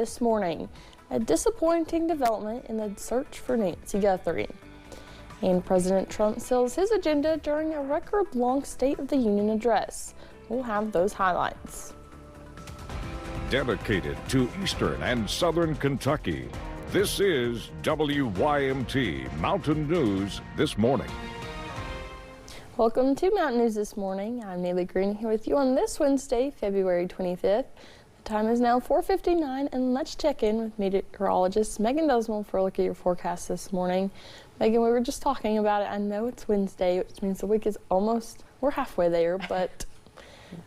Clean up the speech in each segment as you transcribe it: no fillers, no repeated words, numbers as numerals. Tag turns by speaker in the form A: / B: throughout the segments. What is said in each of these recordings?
A: This morning, a disappointing development in the search for Nancy Guthrie. And President Trump seals his agenda during a record-long State of the Union address. We'll have those highlights.
B: Dedicated to Eastern and Southern Kentucky, this is WYMT Mountain News This Morning.
A: Welcome to Mountain News This Morning. I'm Neely Green here with you on this Wednesday, February 25th. The time is now 4:59, and let's check in with meteorologist Megan Dusmal for a look at your forecast this morning. Megan, we were just talking about it. I know it's Wednesday, which means the week is we're halfway there, but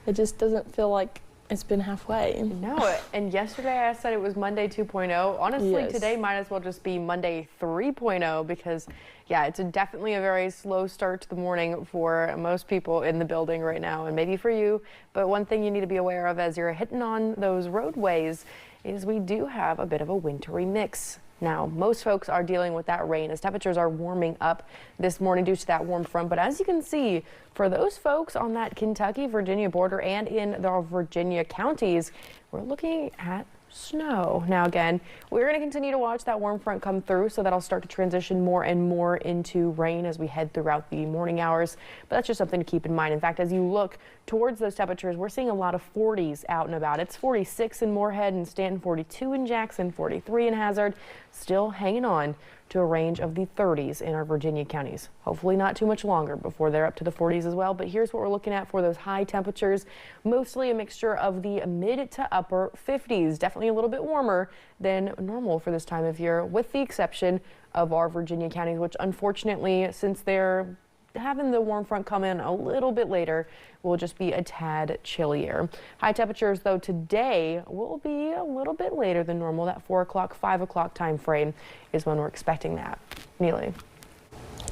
A: it just doesn't feel like it's been halfway.
C: No, and yesterday I said it was Monday 2.0. Honestly,
A: Yes.
C: Today might as well just be Monday 3.0 because, yeah, it's definitely a very slow start to the morning for most people in the building right now, and maybe for you. But one thing you need to be aware of as you're hitting on those roadways is we do have a bit of a wintry mix. Now, most folks are dealing with that rain as temperatures are warming up this morning due to that warm front. But as you can see, for those folks on that Kentucky-Virginia border and in the Virginia counties, we're looking at snow. Now, again, we're going to continue to watch that warm front come through, so that'll start to transition more and more into rain as we head throughout the morning hours. But that's just something to keep in mind. In fact, as you look towards those temperatures, we're seeing a lot of 40s out and about. It's 46 in Moorhead and Stanton, 42 in Jackson, 43 in Hazard. Still hanging on to a range of the 30s in our Virginia counties. Hopefully not too much longer before they're up to the 40s as well. But here's what we're looking at for those high temperatures. Mostly a mixture of the mid to upper 50s. Definitely a little bit warmer than normal for this time of year, with the exception of our Virginia counties, which unfortunately, since they're having the warm front come in a little bit later, will just be a tad chillier. High temperatures, though, today will be a little bit later than normal. That 4 o'clock, 5 o'clock time frame is when we're expecting that. Neely.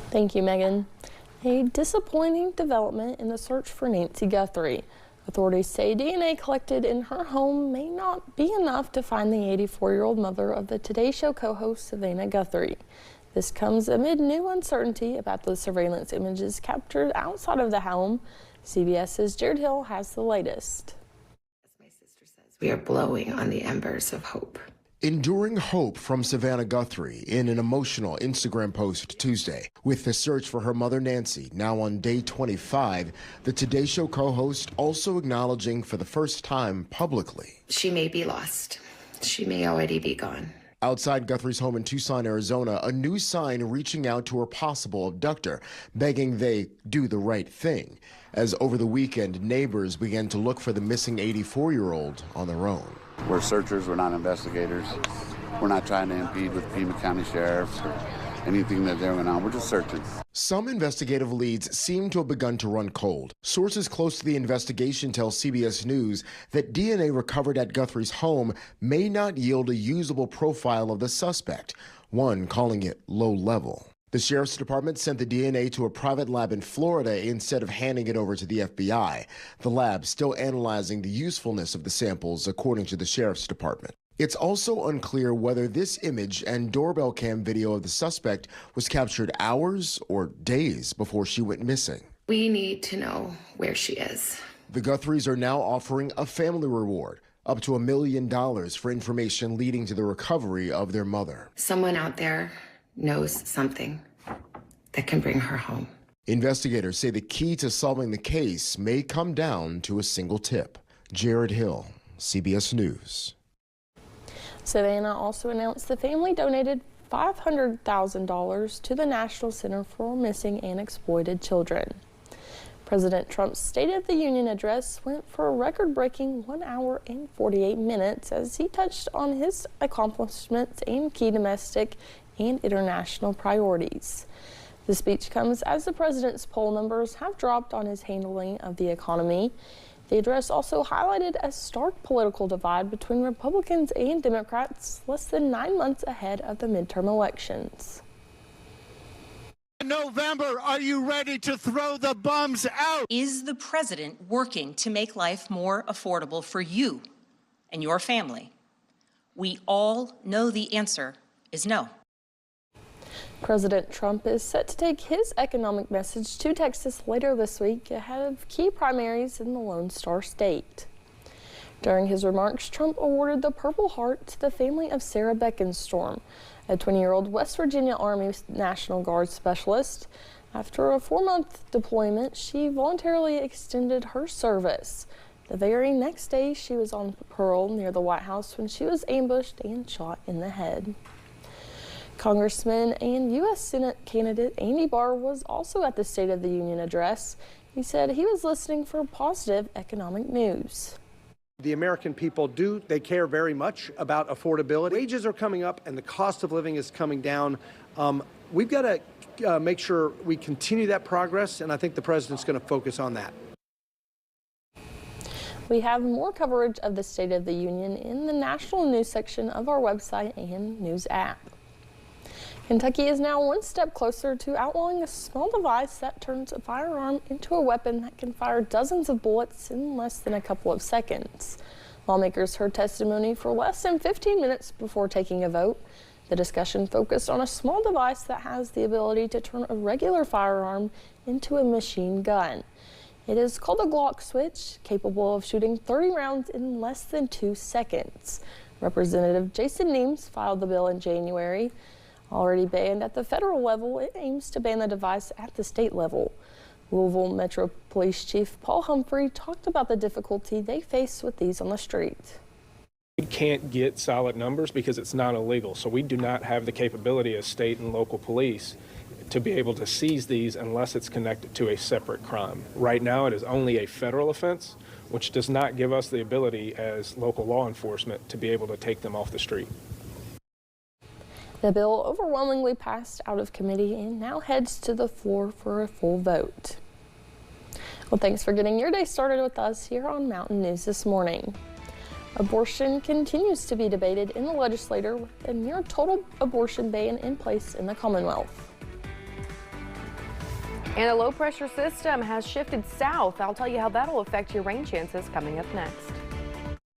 A: Thank you, Megan. A disappointing development in the search for Nancy Guthrie. Authorities say DNA collected in her home may not be enough to find the 84-year-old mother of the Today Show co-host Savannah Guthrie. This comes amid new uncertainty about the surveillance images captured outside of the home. CBS's Jared Hill has the latest.
D: As my sister says, we are blowing on the embers of hope.
E: Enduring hope from Savannah Guthrie in an emotional Instagram post Tuesday. With the search for her mother Nancy now on day 25, the Today Show co-host also acknowledging for the first time publicly.
D: She may be lost. She may already be gone.
E: Outside Guthrie's home in Tucson, Arizona, a new sign reaching out to her possible abductor, begging they do the right thing. As over the weekend, neighbors began to look for the missing 84-year-old on their own.
F: We're searchers, we're not investigators. We're not trying to impede with Pima County Sheriff or anything that they're going on. We're just searching.
E: Some investigative leads seem to have begun to run cold. Sources close to the investigation tell CBS News that DNA recovered at Guthrie's home may not yield a usable profile of the suspect, one calling it low level. The Sheriff's Department sent the DNA to a private lab in Florida instead of handing it over to the FBI. The lab still analyzing the usefulness of the samples, according to the Sheriff's Department. It's also unclear whether this image and doorbell cam video of the suspect was captured hours or days before she went missing.
D: We need to know where she is.
E: The Guthries are now offering a family reward, up to $1 million for information leading to the recovery of their mother.
D: Someone out there knows something that can bring her home.
E: Investigators say the key to solving the case may come down to a single tip. Jared Hill, CBS News.
A: Savannah also announced the family donated $500,000 to the National Center for Missing and Exploited Children. President Trump's State of the Union address went for a record-breaking 1 hour and 48 minutes as he touched on his accomplishments and key domestic and international priorities. The speech comes as the president's poll numbers have dropped on his handling of the economy. The address also highlighted a stark political divide between Republicans and Democrats less than 9 months ahead of the midterm elections.
G: In November, are you ready to throw the bums out?
H: Is the president working to make life more affordable for you and your family? We all know the answer is no.
A: President Trump is set to take his economic message to Texas later this week ahead of key primaries in the Lone Star State. During his remarks, Trump awarded the Purple Heart to the family of Sarah Beckenstorm, a 20-year-old West Virginia Army National Guard specialist. After a 4-month deployment, she voluntarily extended her service. The very next day, she was on parole near the White House when she was ambushed and shot in the head. Congressman and U.S. Senate candidate Andy Barr was also at the State of the Union address. He said he was listening for positive economic news.
I: The American people they care very much about affordability. Wages are coming up and the cost of living is coming down. We've got to make sure we continue that progress, and I think the president's going to focus on that.
A: We have more coverage of the State of the Union in the national news section of our website and news app. Kentucky is now one step closer to outlawing a small device that turns a firearm into a weapon that can fire dozens of bullets in less than a couple of seconds. Lawmakers heard testimony for less than 15 minutes before taking a vote. The discussion focused on a small device that has the ability to turn a regular firearm into a machine gun. It is called a Glock switch, capable of shooting 30 rounds in less than 2 seconds. Representative Jason Nemes filed the bill in January. Already banned at the federal level, it aims to ban the device at the state level. Louisville Metro Police Chief Paul Humphrey talked about the difficulty they face with these on the street.
J: We can't get solid numbers because it's not illegal, so we do not have the capability as state and local police to be able to seize these unless it's connected to a separate crime. Right now it is only a federal offense, which does not give us the ability as local law enforcement to be able to take them off the street.
A: The bill overwhelmingly passed out of committee and now heads to the floor for a full vote. Well, thanks for getting your day started with us here on Mountain News this morning. Abortion continues to be debated in the legislature with a near total abortion ban in place in the Commonwealth.
C: And a low pressure system has shifted south. I'll tell you how that'll affect your rain chances coming up next.